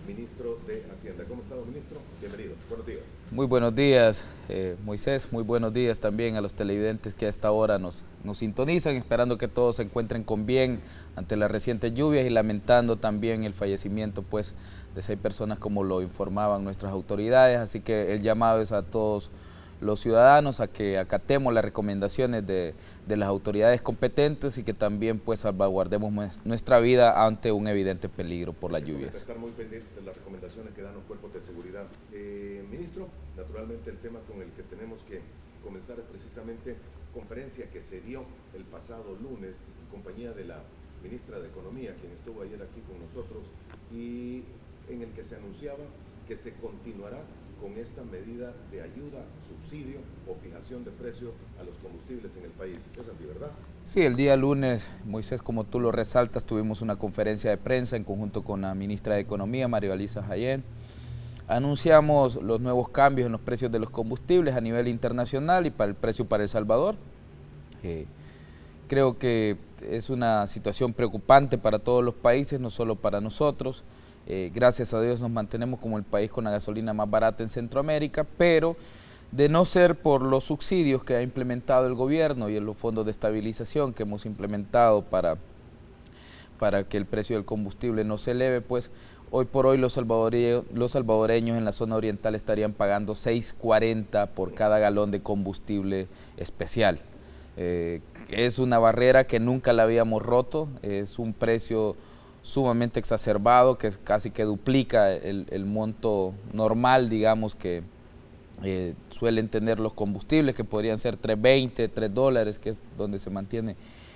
ministro de Hacienda. ¿Cómo está, don ministro? Bienvenido. Buenos días. Muy buenos días, Moisés. Muy buenos días también a los televidentes que a esta hora nos sintonizan, esperando que todos se encuentren con bien ante las recientes lluvias y lamentando también el fallecimiento pues, de 6 personas como lo informaban nuestras autoridades. Así que el llamado es a todos los ciudadanos a que acatemos las recomendaciones de las autoridades competentes y que también pues salvaguardemos nuestra vida ante un evidente peligro por las lluvias. Estar muy pendientes de las recomendaciones que dan los cuerpos de seguridad. Ministro, naturalmente el tema con el que tenemos que comenzar es precisamente conferencia que se dio el pasado lunes en compañía de la ministra de Economía, quien estuvo ayer aquí con nosotros, y en el que se anunciaba que se continuará con esta medida de ayuda, subsidio o fijación de precios a los combustibles en el país. ¿Es así, verdad? Sí, el día lunes, Moisés, como tú lo resaltas, tuvimos una conferencia de prensa en conjunto con la ministra de Economía, María Elisa Jaén. Anunciamos los nuevos cambios en los precios de los combustibles a nivel internacional y para el precio para El Salvador. Creo que es una situación preocupante para todos los países, no solo para nosotros. Gracias a Dios nos mantenemos como el país con la gasolina más barata en Centroamérica, pero de no ser por los subsidios que ha implementado el gobierno y en los fondos de estabilización que hemos implementado para que el precio del combustible no se eleve, pues hoy por hoy los salvadoreños en la zona oriental estarían pagando $6.40 por cada galón de combustible especial. Es una barrera que nunca la habíamos roto, es un precio sumamente exacerbado que casi que duplica el monto normal, digamos, que suelen tener los combustibles, que podrían ser $3.20, $3, que es donde se mantiene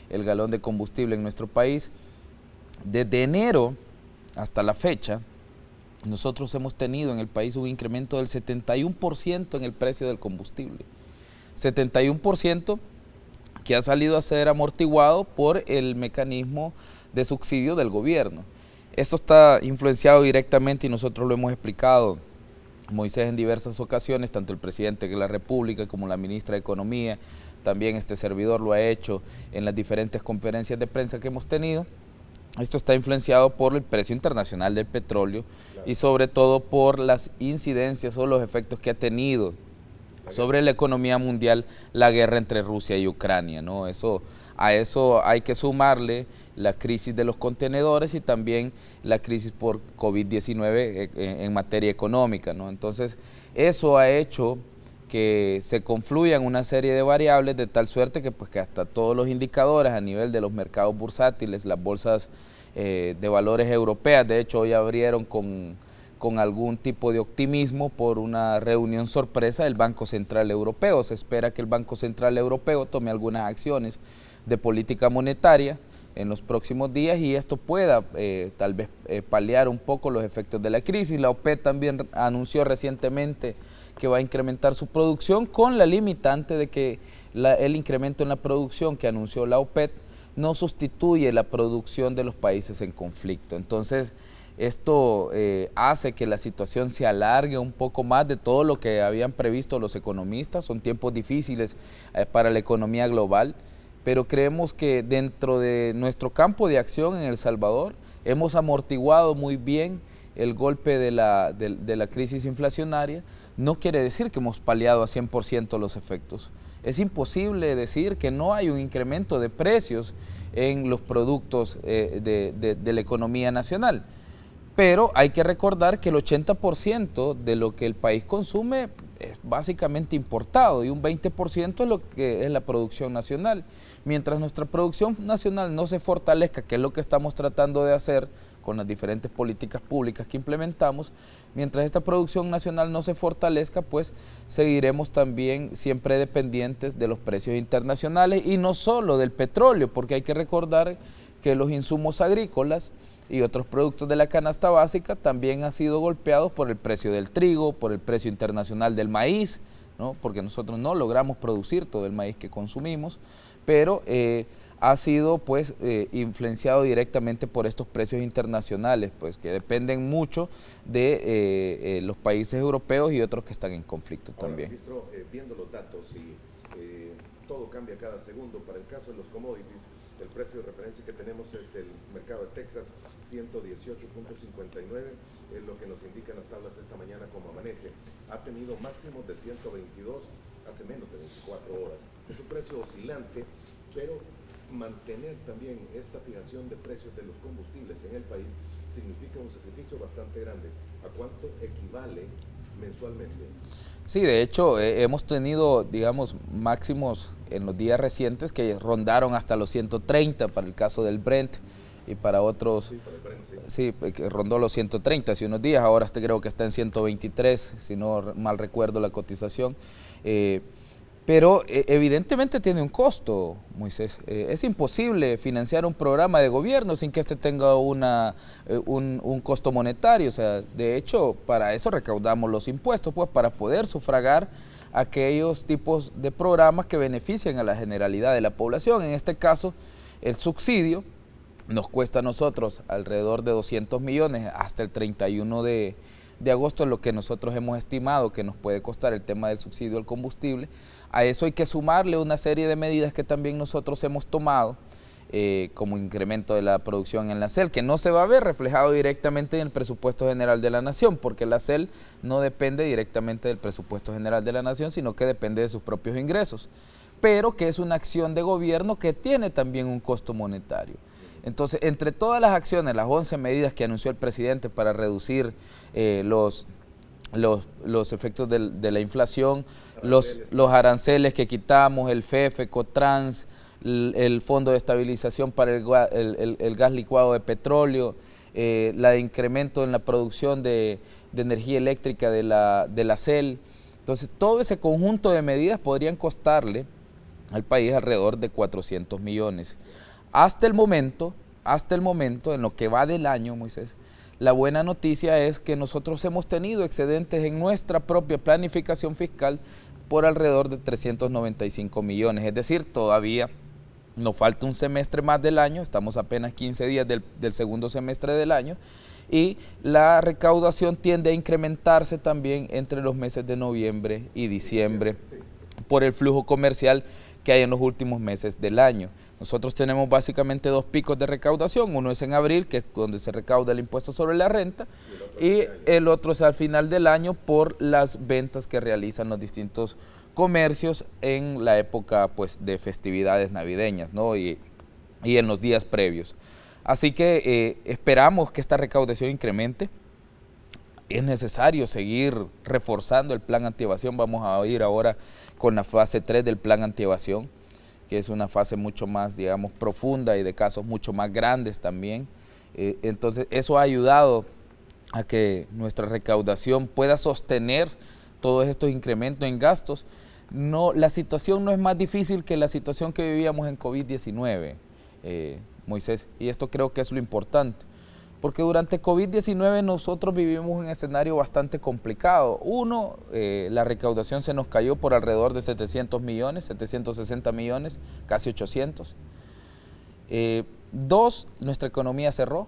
el galón de combustible en nuestro país. Desde enero hasta la fecha, nosotros hemos tenido en el país un incremento del 71% en el precio del combustible. 71% que ha salido a ser amortiguado por el mecanismo de subsidio del gobierno. Esto está influenciado directamente y nosotros lo hemos explicado, Moisés, en diversas ocasiones, tanto el presidente de la República como la ministra de Economía, también este servidor lo ha hecho en las diferentes conferencias de prensa que hemos tenido. Esto está influenciado por el precio internacional del petróleo y sobre todo por las incidencias o los efectos que ha tenido sobre la economía mundial la guerra entre Rusia y Ucrania, ¿no? A eso hay que sumarle la crisis de los contenedores y también la crisis por COVID-19 en materia económica, ¿no? Entonces, eso ha hecho que se confluyan una serie de variables de tal suerte que, pues, que hasta todos los indicadores a nivel de los mercados bursátiles, las bolsas de valores europeas, de hecho hoy abrieron con algún tipo de optimismo por una reunión sorpresa del Banco Central Europeo. Se espera que el Banco Central Europeo tome algunas acciones de política monetaria en los próximos días y esto pueda tal vez paliar un poco los efectos de la crisis. La OPEP también anunció recientemente que va a incrementar su producción con la limitante de que el incremento en la producción que anunció la OPEP no sustituye la producción de los países en conflicto. Entonces, esto hace que la situación se alargue un poco más de todo lo que habían previsto los economistas. Son tiempos difíciles para la economía global, pero creemos que dentro de nuestro campo de acción en El Salvador hemos amortiguado muy bien el golpe de la crisis inflacionaria. No quiere decir que hemos paliado a 100% los efectos. Es imposible decir que no hay un incremento de precios en los productos de la economía nacional. Pero hay que recordar que el 80% de lo que el país consume es básicamente importado y un 20% es lo que es la producción nacional. Mientras nuestra producción nacional no se fortalezca, que es lo que estamos tratando de hacer con las diferentes políticas públicas que implementamos, mientras esta producción nacional no se fortalezca, pues seguiremos también siempre dependientes de los precios internacionales y no solo del petróleo, porque hay que recordar que los insumos agrícolas y otros productos de la canasta básica también han sido golpeados por el precio del trigo, por el precio internacional del maíz, ¿no? Porque nosotros no logramos producir todo el maíz que consumimos, pero ha sido pues influenciado directamente por estos precios internacionales, pues que dependen mucho de los países europeos y otros que están en conflicto. Ahora, también. Ministro, viendo los datos y todo cambia cada segundo, para el caso de los commodities, El precio de referencia que tenemos es del mercado de Texas, 118.59, es lo que nos indican las tablas esta mañana como amanece. Ha tenido máximos de 122 hace menos de 24 horas. Es un precio oscilante, pero mantener también esta fijación de precios de los combustibles en el país significa un sacrificio bastante grande. ¿A cuánto equivale mensualmente? Sí, de hecho, hemos tenido, digamos, máximos en los días recientes que rondaron hasta los 130 para el caso del Brent y para otros, sí, para el Brent, sí, que rondó los 130 hace unos días, ahora creo que está en 123, si no mal recuerdo la cotización. Pero evidentemente tiene un costo, Moisés. Es imposible financiar un programa de gobierno sin que este tenga un costo monetario. O sea, de hecho, para eso recaudamos los impuestos, pues para poder sufragar aquellos tipos de programas que benefician a la generalidad de la población. En este caso, el subsidio nos cuesta a nosotros alrededor de 200 millones hasta el 31 de agosto, es lo que nosotros hemos estimado que nos puede costar el tema del subsidio al combustible. A eso hay que sumarle una serie de medidas que también nosotros hemos tomado, como incremento de la producción en la CEL, que no se va a ver reflejado directamente en el presupuesto general de la Nación, porque la CEL no depende directamente del presupuesto general de la Nación, sino que depende de sus propios ingresos, pero que es una acción de gobierno que tiene también un costo monetario. Entonces, entre todas las acciones, las 11 medidas que anunció el presidente para reducir los efectos de la inflación, los aranceles que quitamos, el FEFE, Cotrans, el Fondo de Estabilización para el gas licuado de petróleo, la de incremento en la producción de energía eléctrica de la CEL. Entonces, todo ese conjunto de medidas podrían costarle al país alrededor de 400 millones. Hasta el momento, en lo que va del año, Moisés, la buena noticia es que nosotros hemos tenido excedentes en nuestra propia planificación fiscal por alrededor de 395 millones, es decir, todavía nos falta un semestre más del año, estamos apenas 15 días del segundo semestre del año, y la recaudación tiende a incrementarse también entre los meses de noviembre y diciembre por el flujo comercial que hay en los últimos meses del año. Nosotros tenemos básicamente dos picos de recaudación, uno es en abril, que es donde se recauda el impuesto sobre la renta, y el otro es al final del año por las ventas que realizan los distintos comercios en la época, pues, de festividades navideñas, ¿no? y en los días previos. Así que esperamos que esta recaudación incremente. Es necesario seguir reforzando el plan antievasión. Vamos a ir ahora con la fase 3 del plan antievasión, que es una fase mucho más, digamos, profunda y de casos mucho más grandes también. Entonces, eso ha ayudado a que nuestra recaudación pueda sostener todos estos incrementos en gastos. No, la situación no es más difícil que la situación que vivíamos en COVID-19, Moisés, y esto creo que es lo importante. Porque durante COVID-19 nosotros vivimos un escenario bastante complicado. Uno, la recaudación se nos cayó por alrededor de 700 millones, 760 millones, casi 800. Dos, nuestra economía cerró.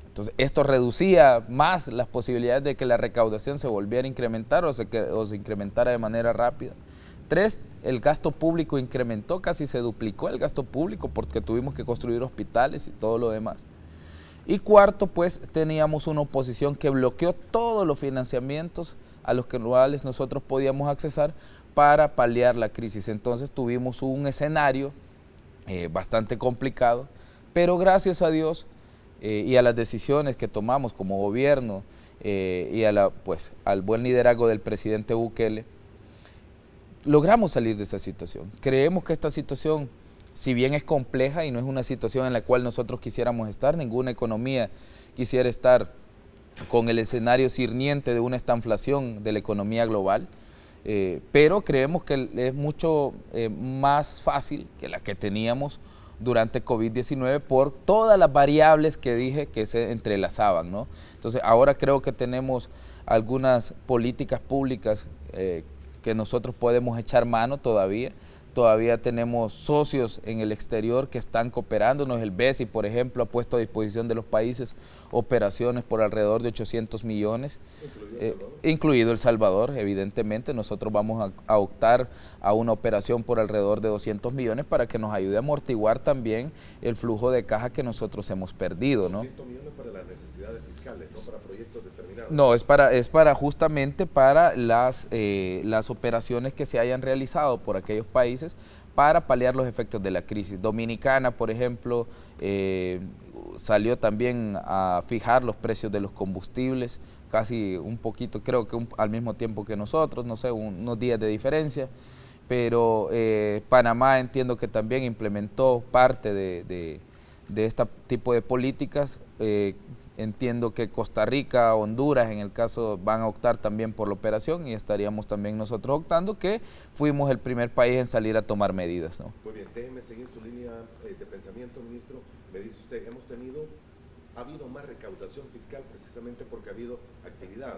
Entonces, esto reducía más las posibilidades de que la recaudación se volviera a incrementar o se incrementara de manera rápida. Tres, el gasto público incrementó, casi se duplicó el gasto público porque tuvimos que construir hospitales y todo lo demás. Y cuarto, pues teníamos una oposición que bloqueó todos los financiamientos a los cuales nosotros podíamos accesar para paliar la crisis. Entonces tuvimos un escenario bastante complicado, pero gracias a Dios y a las decisiones que tomamos como gobierno y al buen liderazgo del presidente Bukele, logramos salir de esa situación. Creemos que esta situación, si bien es compleja y no es una situación en la cual nosotros quisiéramos estar, ninguna economía quisiera estar con el escenario sirviente de una estanflación de la economía global, pero creemos que es mucho más fácil que la que teníamos durante COVID-19 por todas las variables que dije que se entrelazaban, ¿no? Entonces, ahora creo que tenemos algunas políticas públicas que nosotros podemos echar mano todavía todavía tenemos socios en el exterior que están cooperándonos. El BESI, por ejemplo, ha puesto a disposición de los países operaciones por alrededor de 800 millones, incluido El Salvador, evidentemente. Nosotros vamos a optar a una operación por alrededor de 200 millones para que nos ayude a amortiguar también el flujo de caja que nosotros hemos perdido, ¿no? 200 millones para las necesidades fiscales, no para proyectos determinados. No, es para justamente para las operaciones que se hayan realizado por aquellos países para paliar los efectos de la crisis. Dominicana, por ejemplo, salió también a fijar los precios de los combustibles, casi un poquito, creo que al mismo tiempo que nosotros, no sé, unos días de diferencia, pero Panamá entiendo que también implementó parte de este tipo de políticas. Entiendo que Costa Rica, Honduras, en el caso, van a optar también por la operación y estaríamos también nosotros optando, que fuimos el primer país en salir a tomar medidas, ¿no? Muy bien, déjeme seguir su línea de pensamiento, ministro. Me dice usted, ha habido más recaudación fiscal precisamente porque ha habido actividad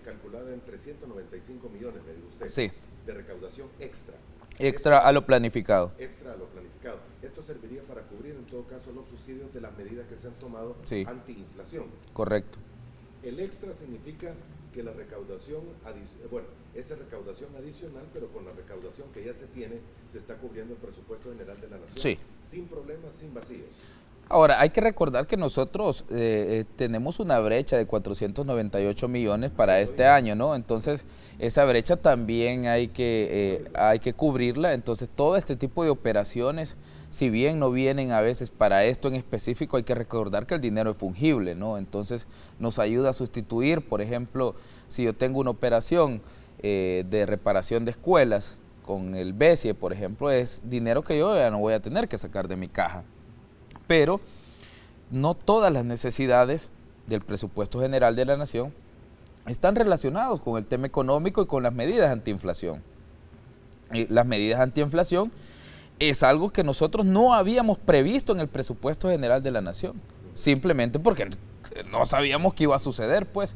calculada en 395 millones, me dijo usted, sí, de recaudación extra. Extra a lo planificado. Extra a lo planificado. Esto serviría para cubrir en todo caso los subsidios de las medidas que se han tomado antiinflación. Correcto. El extra significa que la recaudación, esa recaudación adicional, pero con la recaudación que ya se tiene, se está cubriendo el presupuesto general de la nación. Sí. Sin problemas, sin vacíos. Ahora, hay que recordar que nosotros tenemos una brecha de 498 millones para este año, ¿no? Entonces, esa brecha también hay que cubrirla. Entonces, todo este tipo de operaciones, si bien no vienen a veces para esto en específico, hay que recordar que el dinero es fungible, ¿no? Entonces, nos ayuda a sustituir, por ejemplo, si yo tengo una operación de reparación de escuelas con el BESIE, por ejemplo, es dinero que yo ya no voy a tener que sacar de mi caja. Pero no todas las necesidades del presupuesto general de la nación están relacionados con el tema económico y con las medidas antiinflación. Las medidas antiinflación es algo que nosotros no habíamos previsto en el presupuesto general de la nación, simplemente porque no sabíamos qué iba a suceder, pues.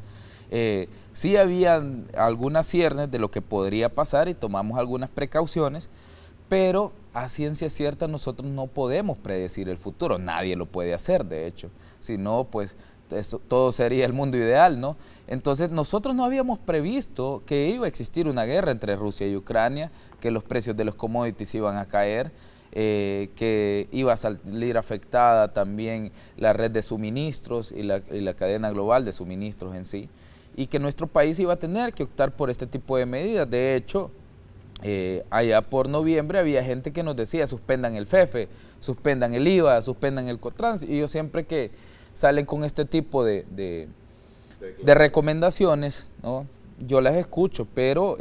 Sí habían algunas ciernes de lo que podría pasar y tomamos algunas precauciones, pero a ciencia cierta nosotros no podemos predecir el futuro, nadie lo puede hacer, de hecho, si no, pues todo sería el mundo ideal, ¿no? Entonces nosotros no habíamos previsto que iba a existir una guerra entre Rusia y Ucrania, que los precios de los commodities iban a caer, que iba a salir afectada también la red de suministros y la cadena global de suministros en sí, y que nuestro país iba a tener que optar por este tipo de medidas. De hecho, allá por noviembre había gente que nos decía suspendan el FEFE, suspendan el IVA, suspendan el COTRANS, y yo siempre que salen con este tipo de recomendaciones, ¿no? Yo las escucho, pero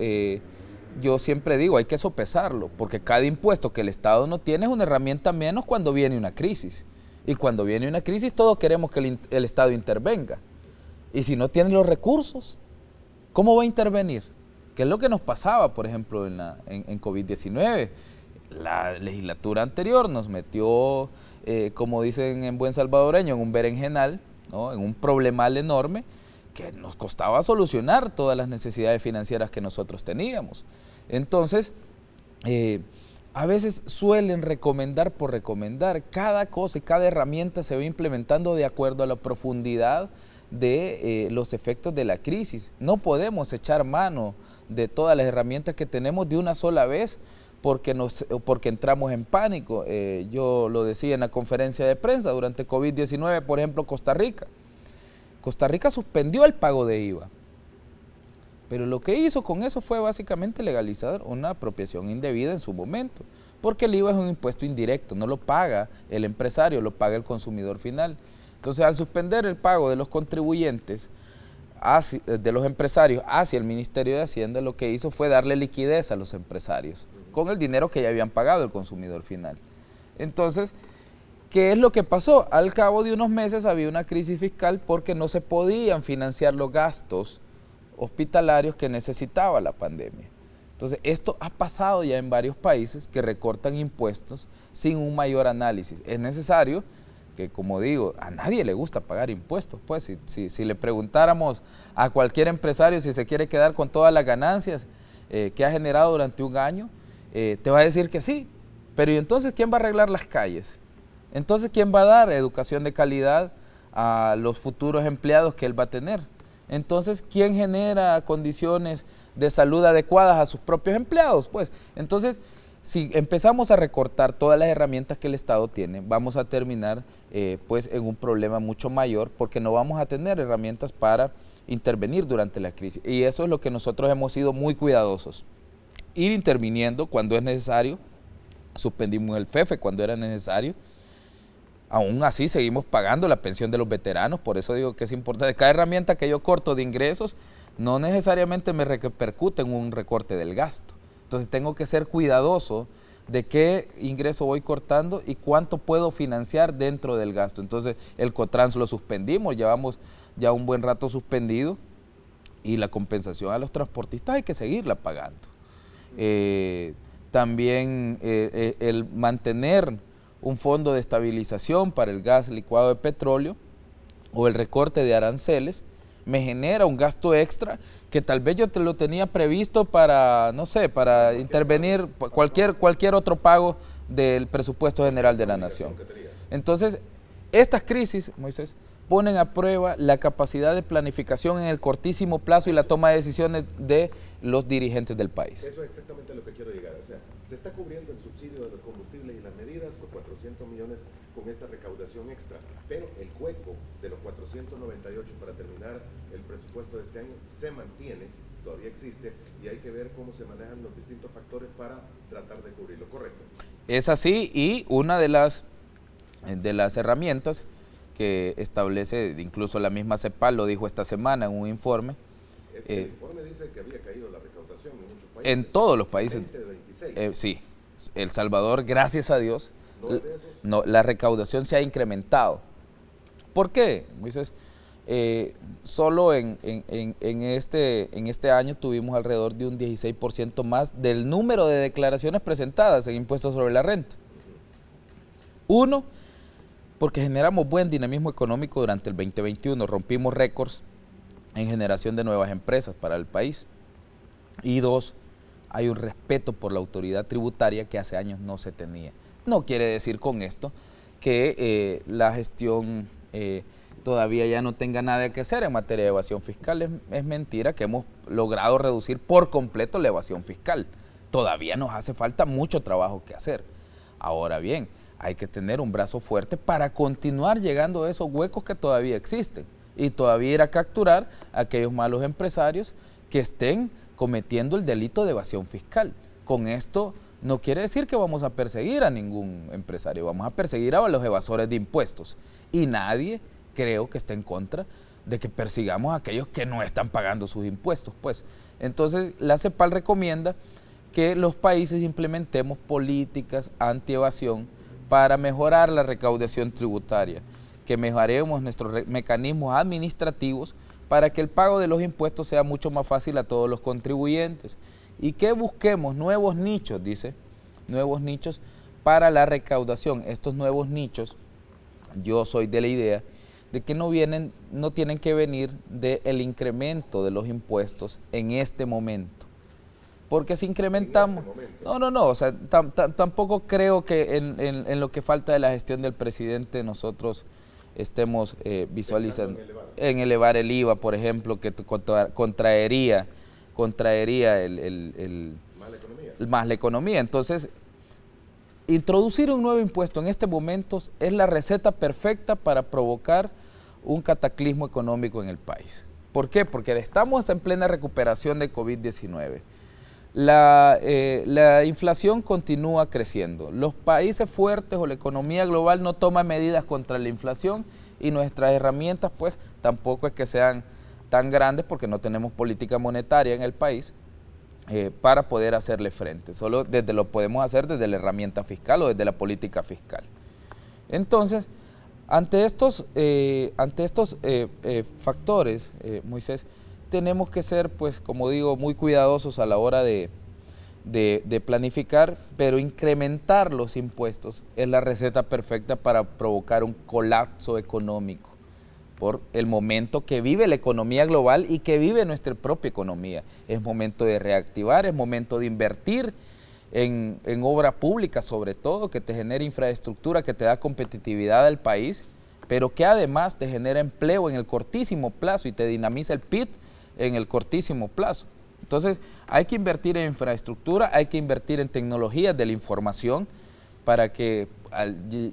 yo siempre digo, hay que sopesarlo, porque cada impuesto que el Estado no tiene es una herramienta menos cuando viene una crisis, y cuando viene una crisis todos queremos que el Estado intervenga, y si no tiene los recursos, ¿cómo va a intervenir? ¿Qué es lo que nos pasaba, por ejemplo, en COVID-19? La legislatura anterior nos metió, como dicen en buen salvadoreño, en un berenjenal, ¿no? En un problemal enorme que nos costaba solucionar todas las necesidades financieras que nosotros teníamos. Entonces, a veces suelen recomendar por recomendar. Cada cosa y cada herramienta se va implementando de acuerdo a la profundidad de los efectos de la crisis. No podemos echar mano de todas las herramientas que tenemos de una sola vez porque entramos en pánico. Yo lo decía en la conferencia de prensa durante COVID-19, por ejemplo, Costa Rica. Costa Rica suspendió el pago de IVA, pero lo que hizo con eso fue básicamente legalizar una apropiación indebida en su momento, porque el IVA es un impuesto indirecto, no lo paga el empresario, lo paga el consumidor final. Entonces, al suspender el pago de los contribuyentes, de los empresarios hacia el Ministerio de Hacienda, lo que hizo fue darle liquidez a los empresarios con el dinero que ya habían pagado el consumidor final. Entonces, ¿qué es lo que pasó? Al cabo de unos meses había una crisis fiscal porque no se podían financiar los gastos hospitalarios que necesitaba la pandemia. Entonces, esto ha pasado ya en varios países que recortan impuestos sin un mayor análisis. Es necesario que, como digo, a nadie le gusta pagar impuestos, pues si le preguntáramos a cualquier empresario si se quiere quedar con todas las ganancias que ha generado durante un año, te va a decir que sí. Pero ¿y entonces quién va a arreglar las calles? Entonces, ¿quién va a dar educación de calidad a los futuros empleados que él va a tener? Entonces, ¿quién genera condiciones de salud adecuadas a sus propios empleados? Pues, entonces, si empezamos a recortar todas las herramientas que el Estado tiene, vamos a terminar pues en un problema mucho mayor, porque no vamos a tener herramientas para intervenir durante la crisis. Y eso es lo que nosotros hemos sido muy cuidadosos. Ir interviniendo cuando es necesario. Suspendimos el FEFE cuando era necesario. Aún así seguimos pagando la pensión de los veteranos, por eso digo que es importante. Cada herramienta que yo corto de ingresos no necesariamente me repercute en un recorte del gasto. Entonces tengo que ser cuidadoso de qué ingreso voy cortando y cuánto puedo financiar dentro del gasto. Entonces el Cotrans lo suspendimos, llevamos ya un buen rato suspendido, y la compensación a los transportistas hay que seguirla pagando. También el mantener un fondo de estabilización para el gas licuado de petróleo o el recorte de aranceles me genera un gasto extra que tal vez yo te lo tenía previsto para, no sé, para intervenir cualquier otro pago del presupuesto general de la nación. Entonces, estas crisis, Moisés, ponen a prueba la capacidad de planificación en el cortísimo plazo y la toma de decisiones de los dirigentes del país. Eso es exactamente lo que quiero llegar. O sea, se está cubriendo el subsidio de los combustibles y las medidas con 400 millones con esta recaudación extra, pero el hueco de los 498 para terminar el presupuesto de este año se mantiene, todavía existe, y hay que ver cómo se manejan los distintos factores para tratar de cubrirlo, ¿correcto? Es así, y una de las herramientas que establece, incluso la misma CEPAL lo dijo esta semana en un informe. El informe dice que había caído la recaudación en muchos países. En todos los países. 20 de 26. Sí. El Salvador, gracias a Dios, la recaudación se ha incrementado. ¿Por qué, Moisés? Solo en este año tuvimos alrededor de un 16% más del número de declaraciones presentadas en impuestos sobre la renta. Uno, porque generamos buen dinamismo económico durante el 2021, rompimos récords en generación de nuevas empresas para el país. Y dos, hay un respeto por la autoridad tributaria que hace años no se tenía. No quiere decir con esto que la gestión todavía ya no tenga nada que hacer en materia de evasión fiscal. Es mentira que hemos logrado reducir por completo la evasión fiscal. Todavía nos hace falta mucho trabajo que hacer. Ahora bien, hay que tener un brazo fuerte para continuar llegando a esos huecos que todavía existen y todavía ir a capturar a aquellos malos empresarios que estén cometiendo el delito de evasión fiscal. Con esto no quiere decir que vamos a perseguir a ningún empresario, vamos a perseguir a los evasores de impuestos. Y nadie, creo, que esté en contra de que persigamos a aquellos que no están pagando sus impuestos. Pues, entonces, la CEPAL recomienda que los países implementemos políticas anti-evasión para mejorar la recaudación tributaria, que mejoremos nuestros mecanismos administrativos para que el pago de los impuestos sea mucho más fácil a todos los contribuyentes y que busquemos nuevos nichos, dice, nuevos nichos para la recaudación. Estos nuevos nichos, yo soy de la idea de que no tienen que venir del incremento de los impuestos en este momento. Porque si incrementamos... No, o sea, tampoco creo que en lo que falta de la gestión del presidente nosotros estemos visualizando en elevar el IVA, por ejemplo, que contraería más la economía. Entonces, introducir un nuevo impuesto en este momento es la receta perfecta para provocar un cataclismo económico en el país. ¿Por qué? Porque estamos en plena recuperación de COVID-19. La inflación continúa creciendo. Los países fuertes o la economía global no toman medidas contra la inflación y nuestras herramientas pues tampoco es que sean tan grandes porque no tenemos política monetaria en el país para poder hacerle frente. Solo lo podemos hacer desde la herramienta fiscal o desde la política fiscal. Entonces, ante estos factores, Moisés, tenemos que ser, pues, como digo, muy cuidadosos a la hora de planificar, pero incrementar los impuestos es la receta perfecta para provocar un colapso económico por el momento que vive la economía global y que vive nuestra propia economía. Es momento de reactivar, es momento de invertir en obra pública sobre todo, que te genere infraestructura, que te da competitividad al país, pero que además te genera empleo en el cortísimo plazo y te dinamiza el PIB en el cortísimo plazo. Entonces hay que invertir en infraestructura, hay que invertir en tecnologías de la información para que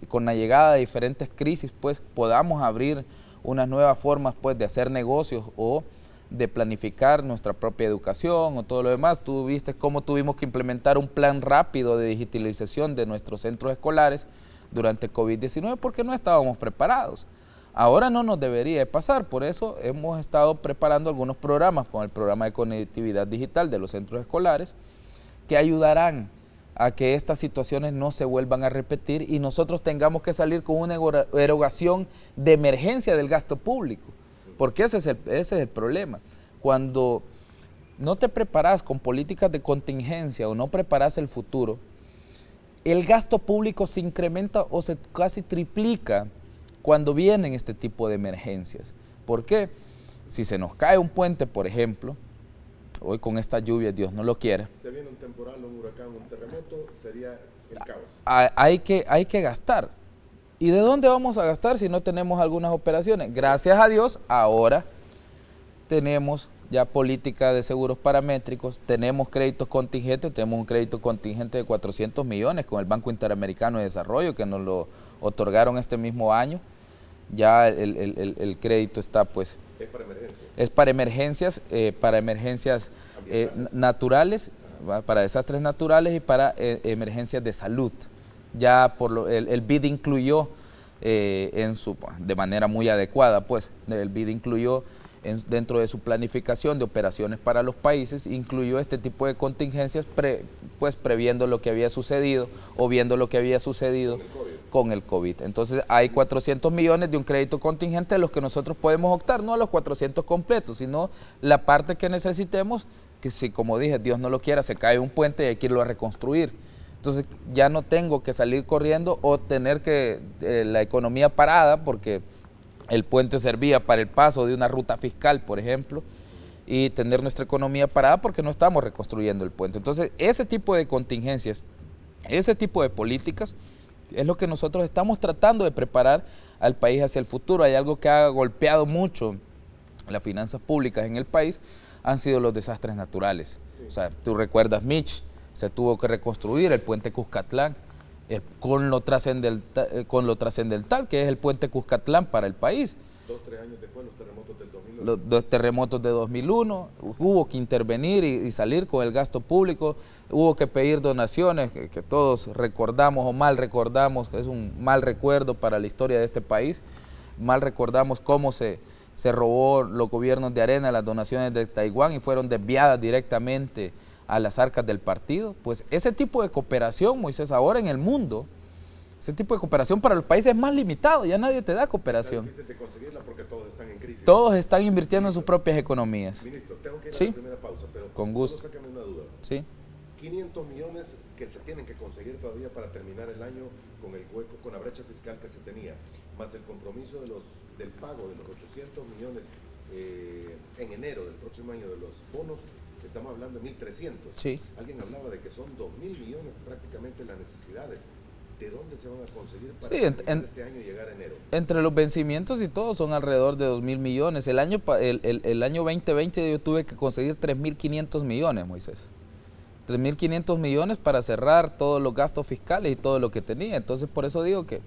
con la llegada de diferentes crisis pues podamos abrir unas nuevas formas pues de hacer negocios o de planificar nuestra propia educación o todo lo demás. Tú viste cómo tuvimos que implementar un plan rápido de digitalización de nuestros centros escolares durante COVID-19 porque no estábamos preparados. Ahora no nos debería de pasar, por eso hemos estado preparando algunos programas con el programa de conectividad digital de los centros escolares que ayudarán a que estas situaciones no se vuelvan a repetir y nosotros tengamos que salir con una erogación de emergencia del gasto público, porque ese es el problema. Cuando no te preparas con políticas de contingencia o no preparas el futuro, el gasto público se incrementa o se casi triplica cuando vienen este tipo de emergencias. ¿Por qué? Si se nos cae un puente, por ejemplo, hoy con esta lluvia, Dios no lo quiera. Se viene un temporal, un huracán, un terremoto, sería el caos. Hay que gastar. ¿Y de dónde vamos a gastar si no tenemos algunas operaciones? Gracias a Dios, ahora tenemos ya política de seguros paramétricos, tenemos créditos contingentes, tenemos un crédito contingente de 400 millones con el Banco Interamericano de Desarrollo que nos lo otorgaron este mismo año. Ya el crédito está pues... ¿Es para emergencias? Es para emergencias naturales, para desastres naturales y para emergencias de salud. Ya el BID incluyó de manera muy adecuada, pues, el BID incluyó dentro de su planificación de operaciones para los países, incluyó este tipo de contingencias pues previendo lo que había sucedido o viendo lo que había sucedido con el COVID. Entonces hay 400 millones de un crédito contingente a los que nosotros podemos optar, no a los 400 completos, sino la parte que necesitemos, que si como dije, Dios no lo quiera, se cae un puente y hay que irlo a reconstruir. Entonces ya no tengo que salir corriendo o tener que la economía parada porque el puente servía para el paso de una ruta fiscal, por ejemplo, y tener nuestra economía parada porque no estamos reconstruyendo el puente. Entonces, ese tipo de contingencias, ese tipo de políticas, es lo que nosotros estamos tratando de preparar al país hacia el futuro. Hay algo que ha golpeado mucho las finanzas públicas en el país, han sido los desastres naturales. Sí. O sea, tú recuerdas Mitch, se tuvo que reconstruir el puente Cuscatlán, con lo trascendental que es el puente Cuscatlán para el país. 2-3 años después, los terremotos del 2001. Los dos terremotos de 2001, hubo que intervenir y salir con el gasto público, hubo que pedir donaciones, que todos recordamos o mal recordamos, es un mal recuerdo para la historia de este país, mal recordamos cómo se robó los gobiernos de Arena las donaciones de Taiwán y fueron desviadas directamente a las arcas del partido. Pues ese tipo de cooperación, Moisés, ahora en el mundo, ese tipo de cooperación para los países es más limitado, ya nadie te da cooperación. Es difícil de conseguirla porque todos están en crisis. Todos están invirtiendo en sus propias economías. Ministro, tengo que ir ¿Sí? a la primera pausa, pero con gusto. Sáqueme una duda. Sí. 500 millones que se tienen que conseguir todavía para terminar el año con el hueco, con la brecha fiscal que se tenía, más el compromiso del pago de los 800 millones en enero del próximo año de los bonos. Estamos hablando de 1.300. Sí. Alguien hablaba de que son 2.000 millones prácticamente las necesidades. ¿De dónde se van a conseguir para este año llegar a enero? Entre los vencimientos y todo son alrededor de 2.000 millones. El año 2020 yo tuve que conseguir 3.500 millones, Moisés. 3.500 millones para cerrar todos los gastos fiscales y todo lo que tenía. Entonces por eso digo que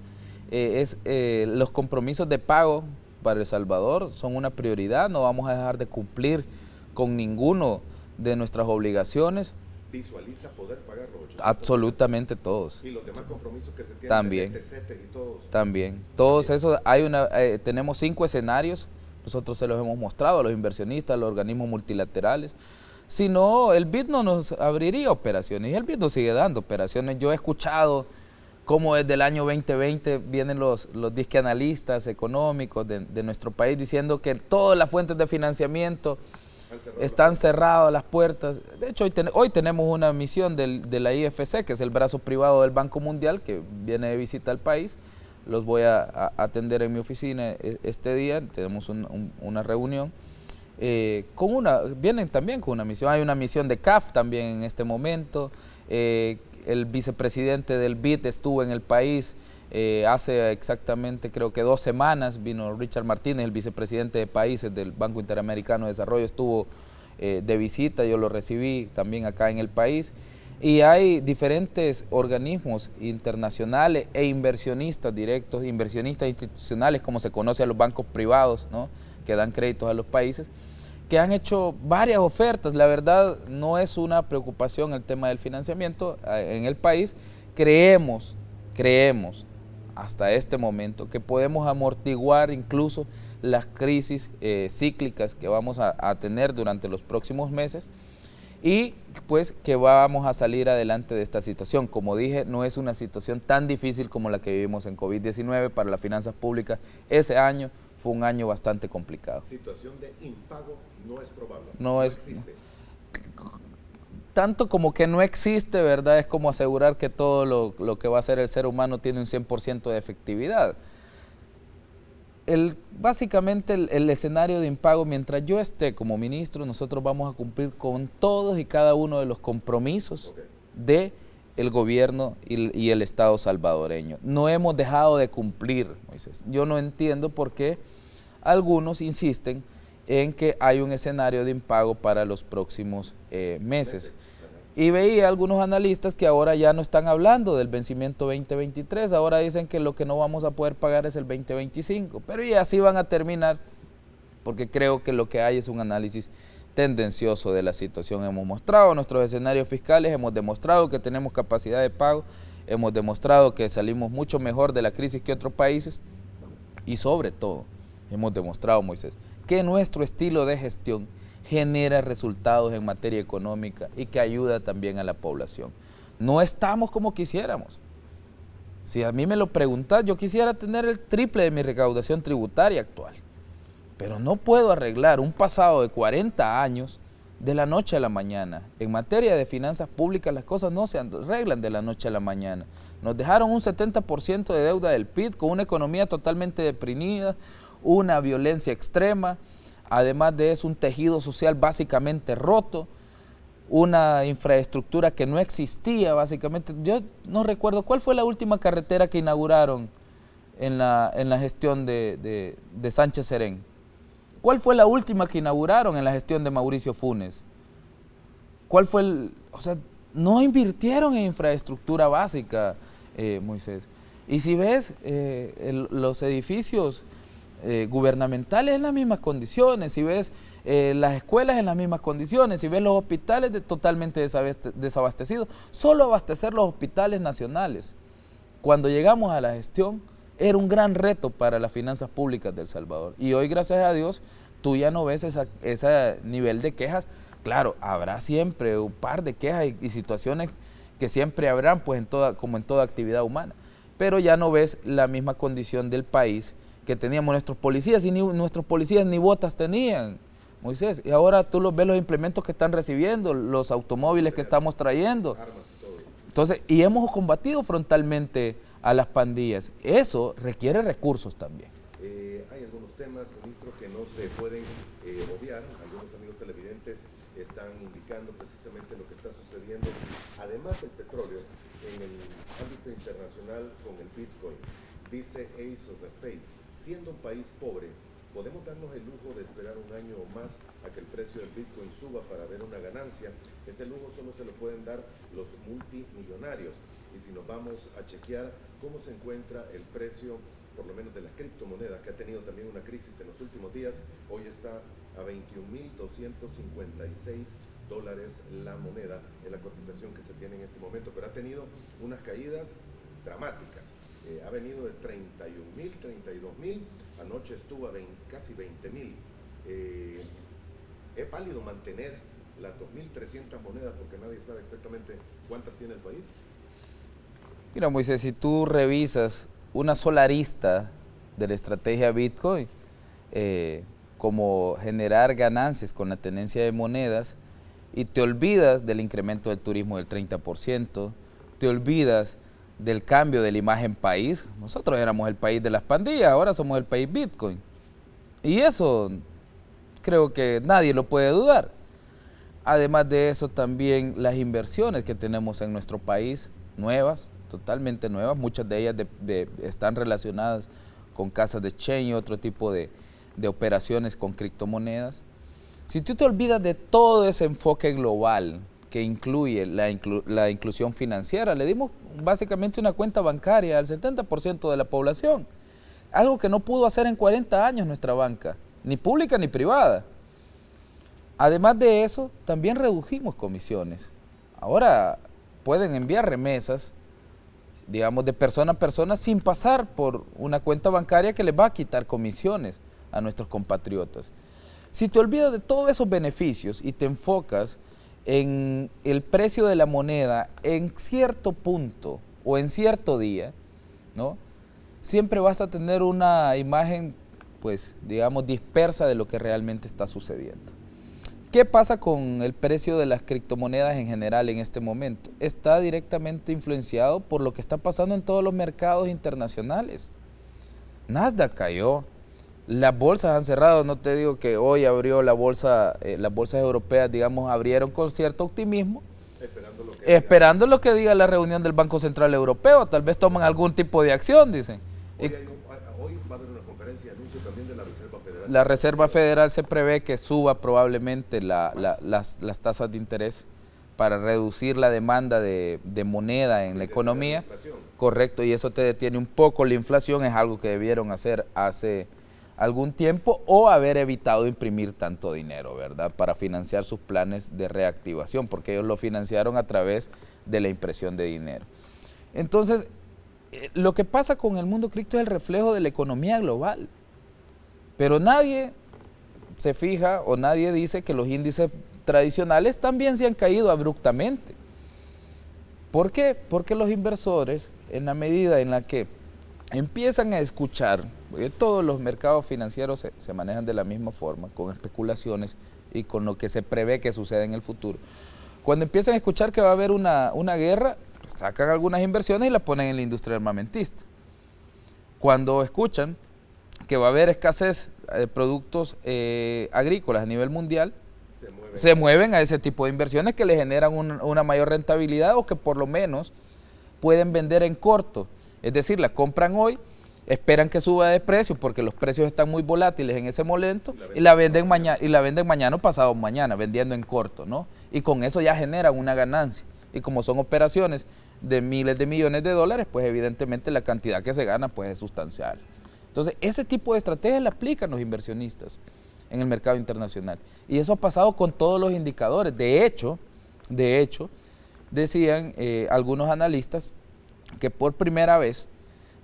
los compromisos de pago para El Salvador son una prioridad. No vamos a dejar de cumplir con ninguno de nuestras obligaciones. ¿Visualiza poder pagar los 800? Absolutamente todos. ¿Y los demás compromisos que se tienen? También. Y todos. También. Todos esos, tenemos 5 escenarios, nosotros se los hemos mostrado a los inversionistas, a los organismos multilaterales. Si no, el BID no nos abriría operaciones y el BID nos sigue dando operaciones. Yo he escuchado cómo desde el año 2020 vienen los disque analistas económicos de nuestro país diciendo que todas las fuentes de financiamiento están cerradas las puertas. De hecho, hoy tenemos una misión de la IFC, que es el brazo privado del Banco Mundial, que viene de visita al país. Los voy a atender en mi oficina este día, tenemos una reunión. Vienen también con una misión, hay una misión de CAF también en este momento. el vicepresidente del BID estuvo en el país hace exactamente creo que 2 semanas, vino Richard Martínez, el vicepresidente de países del Banco Interamericano de Desarrollo, estuvo de visita, yo lo recibí también acá en el país. Y hay diferentes organismos internacionales e inversionistas directos, inversionistas institucionales, como se conoce a los bancos privados, ¿no?, que dan créditos a los países, que han hecho varias ofertas. La verdad no es una preocupación el tema del financiamiento en el país. Creemos hasta este momento que podemos amortiguar incluso las crisis cíclicas que vamos a tener durante los próximos meses y pues que vamos a salir adelante de esta situación. Como dije, no es una situación tan difícil como la que vivimos en COVID-19 para las finanzas públicas. Ese año fue un año bastante complicado. Situación de impago no es probable. No existe. Tanto como que no existe, ¿verdad? Es como asegurar que todo lo que va a hacer el ser humano tiene un 100% de efectividad. Básicamente el escenario de impago, mientras yo esté como ministro, nosotros vamos a cumplir con todos y cada uno de los compromisos del gobierno y el Estado salvadoreño. No hemos dejado de cumplir, Moisés. Yo no entiendo por qué algunos insisten en que hay un escenario de impago para los próximos meses. Y veía algunos analistas que ahora ya no están hablando del vencimiento 2023, ahora dicen que lo que no vamos a poder pagar es el 2025, pero y así van a terminar, porque creo que lo que hay es un análisis tendencioso de la situación. Hemos mostrado nuestros escenarios fiscales, hemos demostrado que tenemos capacidad de pago, hemos demostrado que salimos mucho mejor de la crisis que otros países y sobre todo hemos demostrado, Moisés, que nuestro estilo de gestión genera resultados en materia económica y que ayuda también a la población. No estamos como quisiéramos. Si a mí me lo preguntas, yo quisiera tener el triple de mi recaudación tributaria actual, pero no puedo arreglar un pasado de 40 años de la noche a la mañana. En materia de finanzas públicas las cosas no se arreglan de la noche a la mañana. Nos dejaron un 70% de deuda del PIB con una economía totalmente deprimida, una violencia extrema. Además de eso, un tejido social básicamente roto, una infraestructura que no existía básicamente. Yo no recuerdo, ¿cuál fue la última carretera que inauguraron en la gestión de Sánchez Serén? ¿Cuál fue la última que inauguraron en la gestión de Mauricio Funes? ¿Cuál fue o sea, no invirtieron en infraestructura básica, Moisés. Y si ves los edificios gubernamentales en las mismas condiciones, si ves las escuelas en las mismas condiciones, si ves los hospitales totalmente desabastecidos, solo abastecer los hospitales nacionales. Cuando llegamos a la gestión era un gran reto para las finanzas públicas de El Salvador y hoy, gracias a Dios, tú ya no ves ese nivel de quejas. Claro, habrá siempre un par de quejas y situaciones que siempre habrán, pues como en toda actividad humana, pero ya no ves la misma condición del país que teníamos nuestros policías, y nuestros policías ni botas tenían, Moisés, y ahora tú ves los implementos que están recibiendo, los automóviles que estamos trayendo. Entonces, y hemos combatido frontalmente a las pandillas. Eso requiere recursos también. Hay algunos temas, ministro, que no se pueden obviar. Algunos amigos televidentes están indicando precisamente lo que está sucediendo, además del petróleo, en el ámbito internacional con el Bitcoin. Dice Ace of the Fates, siendo un país pobre, ¿podemos darnos el lujo de esperar un año o más a que el precio del Bitcoin suba para ver una ganancia? Ese lujo solo se lo pueden dar los multimillonarios. Y si nos vamos a chequear cómo se encuentra el precio, por lo menos de las criptomonedas, que ha tenido también una crisis en los últimos días, hoy está a $21,256 la moneda en la cotización que se tiene en este momento, pero ha tenido unas caídas dramáticas. Ha venido de 31.000, 32.000, anoche estuvo a casi 20.000. ¿Es válido mantener las 2.300 monedas porque nadie sabe exactamente cuántas tiene el país? Mira, Moisés, si tú revisas una sola arista de la estrategia Bitcoin, como generar ganancias con la tenencia de monedas, y te olvidas del incremento del turismo del 30%, te olvidas del cambio de la imagen país. Nosotros éramos el país de las pandillas, ahora somos el país Bitcoin. Y eso creo que nadie lo puede dudar. Además de eso, también las inversiones que tenemos en nuestro país, nuevas, totalmente nuevas, muchas de ellas están relacionadas con casas de exchange y otro tipo de operaciones con criptomonedas. Si tú te olvidas de todo ese enfoque global que incluye la inclusión financiera, le dimos básicamente una cuenta bancaria al 70% de la población, algo que no pudo hacer en 40 años nuestra banca, ni pública ni privada. Además de eso, también redujimos comisiones. Ahora pueden enviar remesas, digamos, de persona a persona sin pasar por una cuenta bancaria que les va a quitar comisiones a nuestros compatriotas. Si te olvidas de todos esos beneficios y te enfocas en el precio de la moneda en cierto punto o en cierto día, ¿no?, siempre vas a tener una imagen, pues, digamos, dispersa de lo que realmente está sucediendo. ¿Qué pasa con el precio de las criptomonedas en general en este momento? Está directamente influenciado por lo que está pasando en todos los mercados internacionales. Nasdaq cayó, las bolsas han cerrado, no te digo que hoy abrió la bolsa, las bolsas europeas, digamos, abrieron con cierto optimismo, esperando lo que diga la reunión del Banco Central Europeo, tal vez toman algún tipo de acción, dicen. Hoy va a haber una conferencia de anuncio también de la Reserva Federal. La Reserva Federal se prevé que suba probablemente las tasas de interés para reducir la demanda de moneda en la economía. Correcto, y eso te detiene un poco la inflación, es algo que debieron hacer hace algún tiempo o haber evitado imprimir tanto dinero, ¿verdad?, para financiar sus planes de reactivación, porque ellos lo financiaron a través de la impresión de dinero. Entonces, lo que pasa con el mundo cripto es el reflejo de la economía global, pero nadie se fija o nadie dice que los índices tradicionales también se han caído abruptamente. ¿Por qué? Porque los inversores, en la medida en la que empiezan a escuchar, porque todos los mercados financieros se manejan de la misma forma, con especulaciones y con lo que se prevé que suceda en el futuro. Cuando empiezan a escuchar que va a haber una guerra, sacan algunas inversiones y las ponen en la industria armamentista. Cuando escuchan que va a haber escasez de productos agrícolas a nivel mundial, se mueven a ese tipo de inversiones que le generan una mayor rentabilidad o que por lo menos pueden vender en corto. Es decir, la compran hoy, esperan que suba de precio porque los precios están muy volátiles en ese momento y la venden mañana o pasado mañana, vendiendo en corto, ¿no? Y con eso ya generan una ganancia. Y como son operaciones de miles de millones de dólares, pues evidentemente la cantidad que se gana pues es sustancial. Entonces, ese tipo de estrategias la aplican los inversionistas en el mercado internacional. Y eso ha pasado con todos los indicadores. De hecho, decían algunos analistas que por primera vez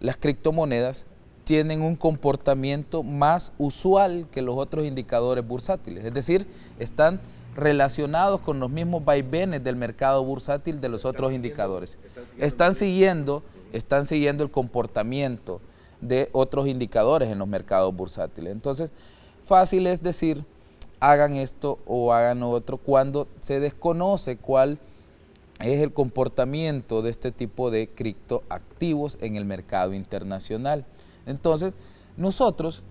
las criptomonedas tienen un comportamiento más usual que los otros indicadores bursátiles. Es decir, están relacionados con los mismos vaivenes del mercado bursátil de los otros indicadores. Están siguiendo el comportamiento de otros indicadores en los mercados bursátiles. Entonces, fácil es decir, hagan esto o hagan otro cuando se desconoce cuál es el comportamiento de este tipo de criptoactivos en el mercado internacional. Entonces, nosotros,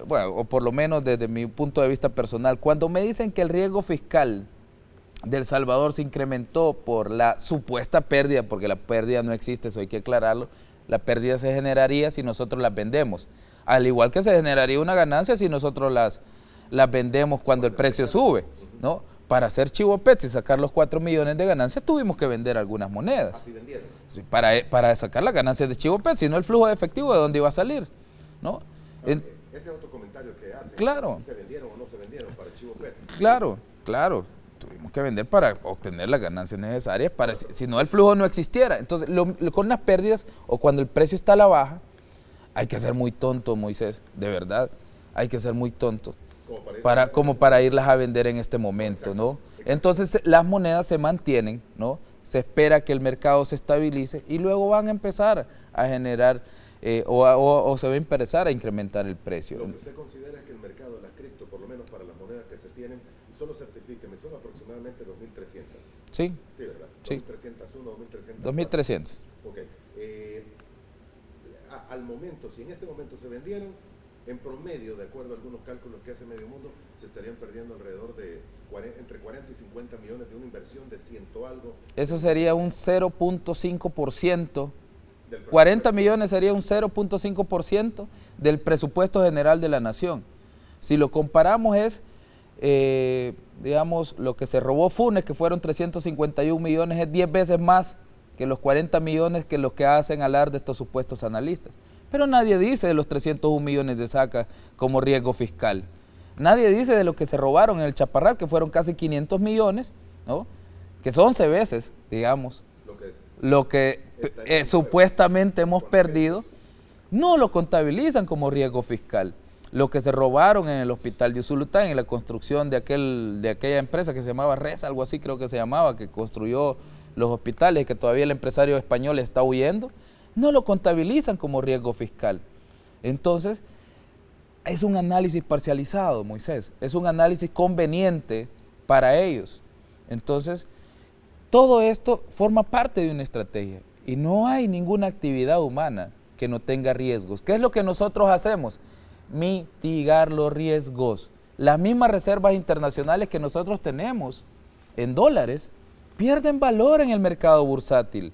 o por lo menos desde mi punto de vista personal, cuando me dicen que el riesgo fiscal de El Salvador se incrementó por la supuesta pérdida, porque la pérdida no existe, eso hay que aclararlo, la pérdida se generaría si nosotros las vendemos, al igual que se generaría una ganancia si nosotros las vendemos cuando el precio sube, ¿no? Para hacer Chivo Pets y sacar los 4 millones de ganancias tuvimos que vender algunas monedas. Así vendieron. Sí, para sacar las ganancias de Chivo Pets, si no el flujo de efectivo de dónde iba a salir, ¿no? Ese es otro comentario que hace. Claro. Si se vendieron o no se vendieron para Chivo Pets. Claro. Tuvimos que vender para obtener las ganancias necesarias, para si no el flujo no existiera. Entonces, con las pérdidas o cuando el precio está a la baja, hay que ser muy tonto, Moisés, de verdad, hay que ser muy tonto como para irlas a vender en este momento, ¿no? Entonces las monedas se mantienen, ¿no? Se espera que el mercado se estabilice y luego van a empezar a generar o se va a empezar a incrementar el precio. Lo que usted considera es que el mercado de las cripto, por lo menos para las monedas que se tienen, y solo certifíquenme, son aproximadamente 2.300. Sí. Sí, ¿verdad? Sí. 2.301, 2.300. 2.300. Ok. Al momento, si en este momento se vendieron, En promedio, de acuerdo a algunos cálculos que hace Medio Mundo, se estarían perdiendo alrededor de entre 40 y 50 millones de una inversión de ciento algo. Eso sería un 0.5%. 40 millones sería un 0.5% del presupuesto general de la nación. Si lo comparamos es, digamos, lo que se robó Funes, que fueron 351 millones, es 10 veces más que los 40 millones que los que hacen alarde de estos supuestos analistas. Pero nadie dice de los 301 millones de SACA como riesgo fiscal. Nadie dice de lo que se robaron en el Chaparral, que fueron casi 500 millones, ¿no? Que son 11 veces, digamos, lo que supuestamente hemos perdido. No lo contabilizan como riesgo fiscal. Lo que se robaron en el hospital de Usulután, en la construcción de aquella empresa que se llamaba RES, algo así creo que se llamaba, que construyó los hospitales, que todavía el empresario español está huyendo, no lo contabilizan como riesgo fiscal. Entonces, es un análisis parcializado, Moisés, es un análisis conveniente para ellos. Entonces, todo esto forma parte de una estrategia y no hay ninguna actividad humana que no tenga riesgos. ¿Qué es lo que nosotros hacemos? Mitigar los riesgos. Las mismas reservas internacionales que nosotros tenemos en dólares pierden valor en el mercado bursátil,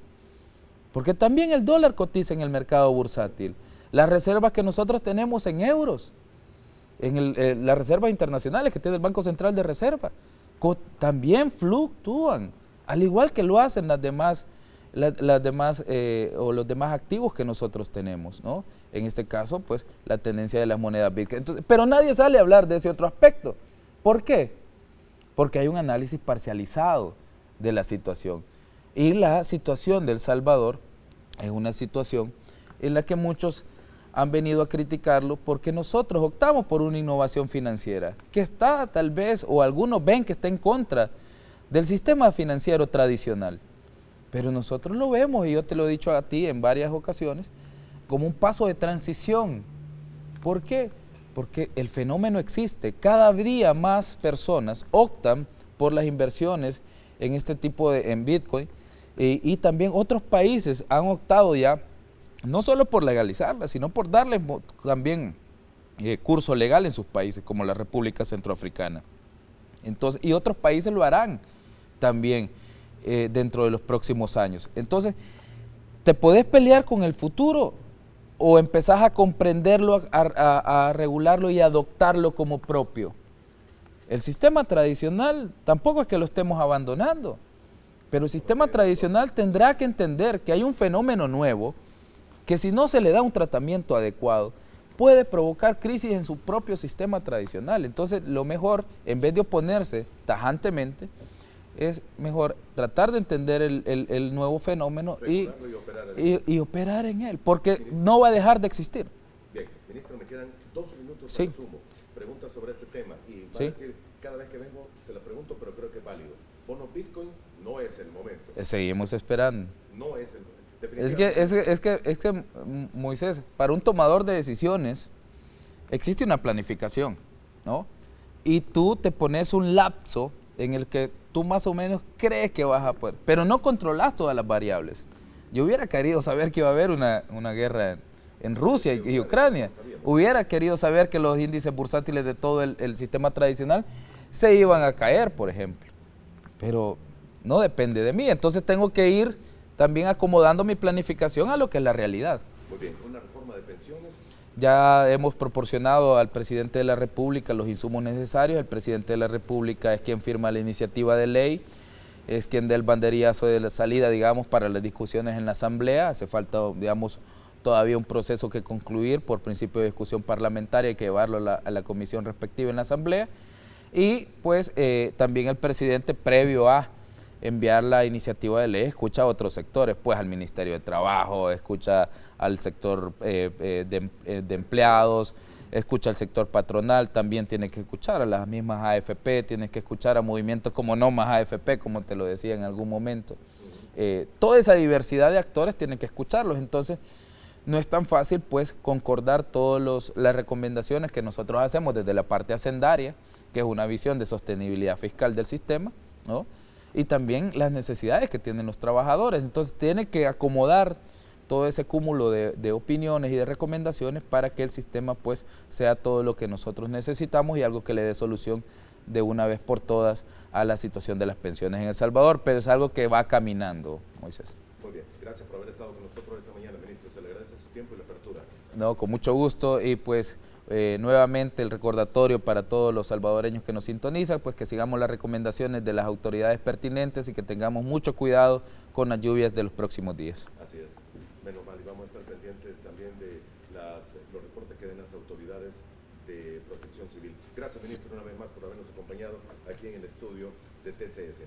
porque también el dólar cotiza en el mercado bursátil. Las reservas que nosotros tenemos en euros, las reservas internacionales que tiene el Banco Central de Reserva, también fluctúan, al igual que lo hacen los demás activos que nosotros tenemos, ¿no? En este caso, pues, la tendencia de las monedas Bitcoin. Entonces, pero nadie sale a hablar de ese otro aspecto. ¿Por qué? Porque hay un análisis parcializado de la situación. Y la situación de El Salvador es una situación en la que muchos han venido a criticarlo porque nosotros optamos por una innovación financiera que está tal vez, o algunos ven que está en contra del sistema financiero tradicional. Pero nosotros lo vemos, y yo te lo he dicho a ti en varias ocasiones, como un paso de transición. ¿Por qué? Porque el fenómeno existe. Cada día más personas optan por las inversiones en este tipo en Bitcoin, y también otros países han optado ya, no solo por legalizarla, sino por darle también curso legal en sus países, como la República Centroafricana. Entonces, y otros países lo harán también dentro de los próximos años. Entonces, ¿te podés pelear con el futuro o empezás a comprenderlo, a regularlo y a adoptarlo como propio? El sistema tradicional tampoco es que lo estemos abandonando, pero el sistema tradicional tendrá que entender que hay un fenómeno nuevo que, si no se le da un tratamiento adecuado, puede provocar crisis en su propio sistema tradicional. Entonces, lo mejor, en vez de oponerse tajantemente, es mejor tratar de entender el nuevo fenómeno y operar en él, porque no va a dejar de existir. Bien, ministro, me quedan 2 minutos sí. de resumo. Preguntas sobre este tema, y va sí. a decir, cada vez que vengo se lo pregunto, pero creo que es válido. Bono Bitcoin no es el momento. Seguimos esperando. No es el momento. Es que, Moisés, para un tomador de decisiones existe una planificación, ¿no? Y tú te pones un lapso en el que tú más o menos crees que vas a poder, pero no controlas todas las variables. Yo hubiera querido saber que iba a haber una guerra en Rusia y Ucrania. Hubiera querido saber que los índices bursátiles de todo el sistema tradicional se iban a caer, por ejemplo. Pero no depende de mí. Entonces tengo que ir también acomodando mi planificación a lo que es la realidad. Muy bien, una reforma de pensiones. Ya hemos proporcionado al presidente de la República los insumos necesarios. El presidente de la República es quien firma la iniciativa de ley, es quien da el banderillazo de la salida, digamos, para las discusiones en la Asamblea. Hace falta, digamos, todavía un proceso que concluir por principio de discusión parlamentaria, hay que llevarlo a la comisión respectiva en la Asamblea. Y pues también el presidente, previo a enviar la iniciativa de ley, escucha a otros sectores, pues al Ministerio de Trabajo, escucha al sector de empleados, escucha al sector patronal, también tiene que escuchar a las mismas AFP, tiene que escuchar a movimientos como No Más AFP, como te lo decía en algún momento. Toda esa diversidad de actores tienen que escucharlos. Entonces no es tan fácil pues concordar todas las recomendaciones que nosotros hacemos desde la parte hacendaria, que es una visión de sostenibilidad fiscal del sistema, ¿no? Y también las necesidades que tienen los trabajadores. Entonces tiene que acomodar todo ese cúmulo de opiniones y de recomendaciones para que el sistema pues sea todo lo que nosotros necesitamos y algo que le dé solución de una vez por todas a la situación de las pensiones en El Salvador, pero es algo que va caminando, Moisés. Muy bien, gracias por haber estado con nosotros esta mañana, ministro. Se le agradece su tiempo y la apertura. No, con mucho gusto y pues nuevamente el recordatorio para todos los salvadoreños que nos sintonizan, pues que sigamos las recomendaciones de las autoridades pertinentes y que tengamos mucho cuidado con las lluvias de los próximos días. Así es, menos mal, y vamos a estar pendientes también de los reportes que den las autoridades de Protección Civil. Gracias, ministro, una vez más por habernos acompañado aquí en el estudio de TCS.